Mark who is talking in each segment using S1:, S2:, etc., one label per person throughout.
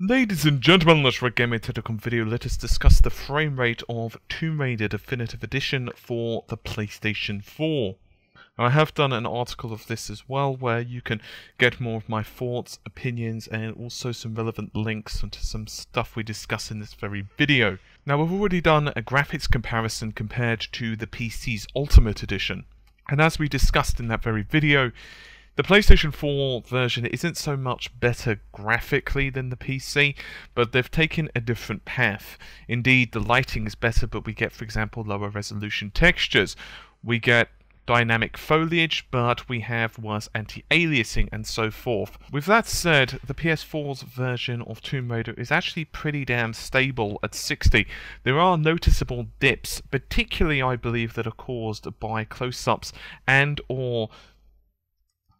S1: Ladies and gentlemen, let's Gaming Tentacom video. Let us discuss the frame rate of Tomb Raider Definitive Edition for the PlayStation 4. I have done an article of this as well, where you can get more of my thoughts, opinions, and also some relevant links onto some stuff we discuss in this very video. Now, we've already done a graphics comparison compared to the PC's Ultimate Edition, and as we discussed in that very video, the PlayStation 4 version isn't so much better graphically than the PC, but they've taken a different path. Indeed, the lighting is better, but we get, for example, lower resolution textures. We get dynamic foliage, but we have worse anti-aliasing and so forth. With that said, the PS4's version of Tomb Raider is actually pretty damn stable at 60. There are noticeable dips, particularly I believe that are caused by close-ups and or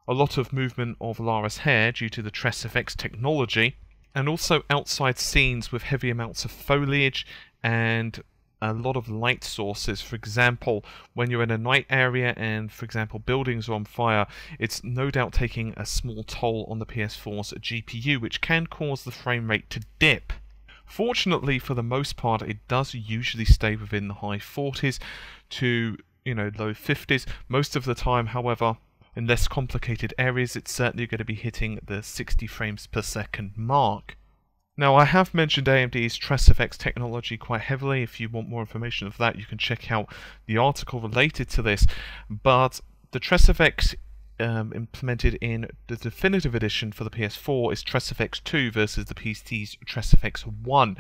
S1: a lot of movement of Lara's hair due to the TressFX technology, and also outside scenes with heavy amounts of foliage and a lot of light sources. For example, when you're in a night area and, for example, buildings are on fire, it's no doubt taking a small toll on the PS4's GPU, which can cause the frame rate to dip. Fortunately, for the most part, it does usually stay within the high 40s to, low 50s. Most of the time, however, in less complicated areas, it's certainly going to be hitting the 60 frames per second mark. Now, I have mentioned AMD's TressFX technology quite heavily. If you want more information of that, you can check out the article related to this. But the TressFX implemented in the Definitive Edition for the PS4 is TressFX 2 versus the PC's TressFX 1.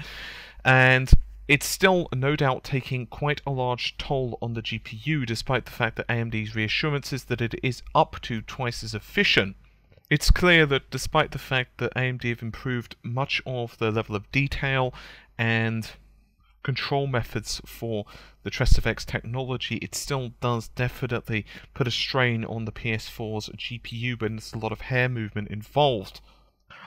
S1: And it's still no doubt taking quite a large toll on the GPU, despite the fact that AMD's reassurances that it is up to twice as efficient. It's clear that despite the fact that AMD have improved much of the level of detail and control methods for the TressFX technology, it still does definitely put a strain on the PS4's GPU when there's a lot of hair movement involved.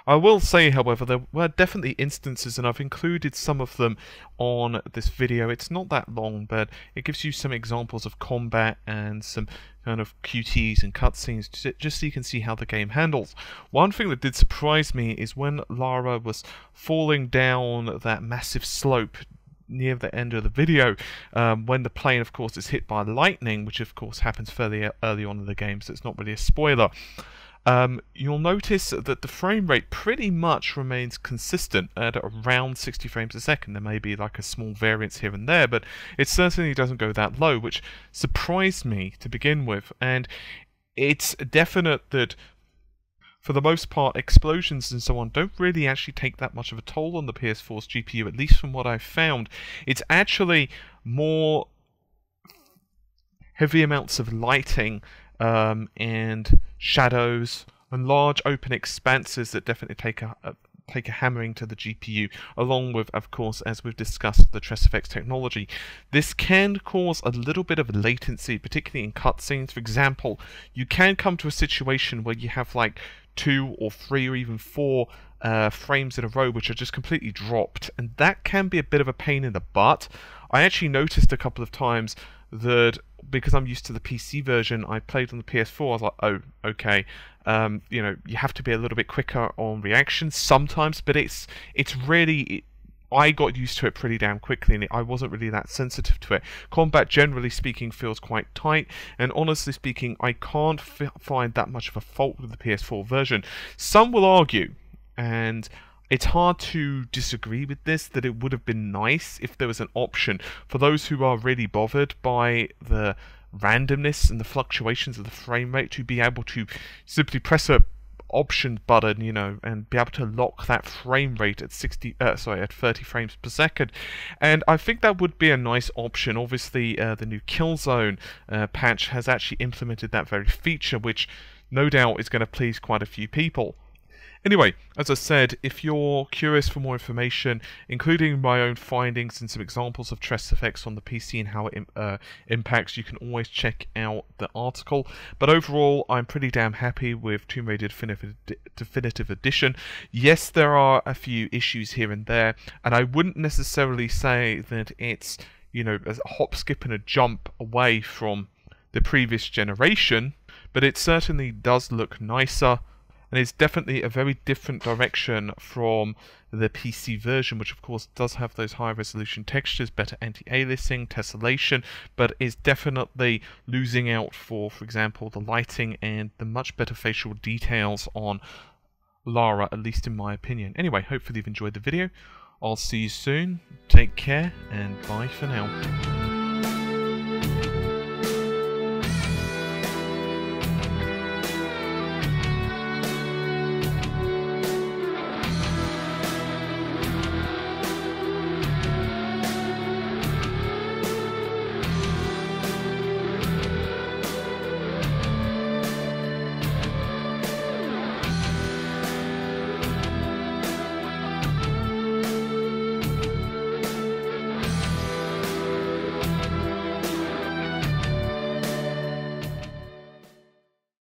S1: I will say, however, there were definitely instances, and I've included some of them on this video. It's not that long, but it gives you some examples of combat and some kind of QTs and cutscenes, just so you can see how the game handles. One thing that did surprise me is when Lara was falling down that massive slope near the end of the video, when the plane, of course, is hit by lightning, which of course happens fairly early on in the game, so it's not really a spoiler. You'll notice that the frame rate pretty much remains consistent at around 60 frames a second. There may be like a small variance here and there, but it certainly doesn't go that low, which surprised me to begin with. And it's definite that, for the most part, explosions and so on don't really actually take that much of a toll on the PS4's GPU, at least from what I've found. It's actually more heavy amounts of lighting and shadows and large open expanses that definitely take a hammering to the GPU, along with, of course, as we've discussed, the TressFX technology. This can cause a little bit of latency, particularly in cutscenes. For example, you can come to a situation where you have like 2 or 3 or even 4 frames in a row which are just completely dropped, and that can be a bit of a pain in the butt. I actually noticed a couple of times that, because I'm used to the PC version, I played on the PS4, I was like, oh, okay, you have to be a little bit quicker on reactions sometimes, but it's really, I got used to it pretty damn quickly, and I wasn't really that sensitive to it. Combat, generally speaking, feels quite tight, and honestly speaking, I can't find that much of a fault with the PS4 version. Some will argue, and it's hard to disagree with this, that it would have been nice if there was an option for those who are really bothered by the randomness and the fluctuations of the frame rate to be able to simply press a option button, and be able to lock that frame rate at 30 frames per second. And I think that would be a nice option. Obviously, the new Killzone patch has actually implemented that very feature, which no doubt is going to please quite a few people. Anyway, as I said, if you're curious for more information, including my own findings and some examples of TressFX on the PC and how it impacts, you can always check out the article. But overall, I'm pretty damn happy with Tomb Raider Definitive Edition. Yes, there are a few issues here and there, and I wouldn't necessarily say that it's, a hop, skip, and a jump away from the previous generation, but it certainly does look nicer. And it's definitely a very different direction from the PC version, which of course does have those high resolution textures, better anti-aliasing, tessellation, but is definitely losing out for example, the lighting and the much better facial details on Lara, at least in my opinion. Anyway, hopefully you've enjoyed the video. I'll see you soon. Take care, and bye for now.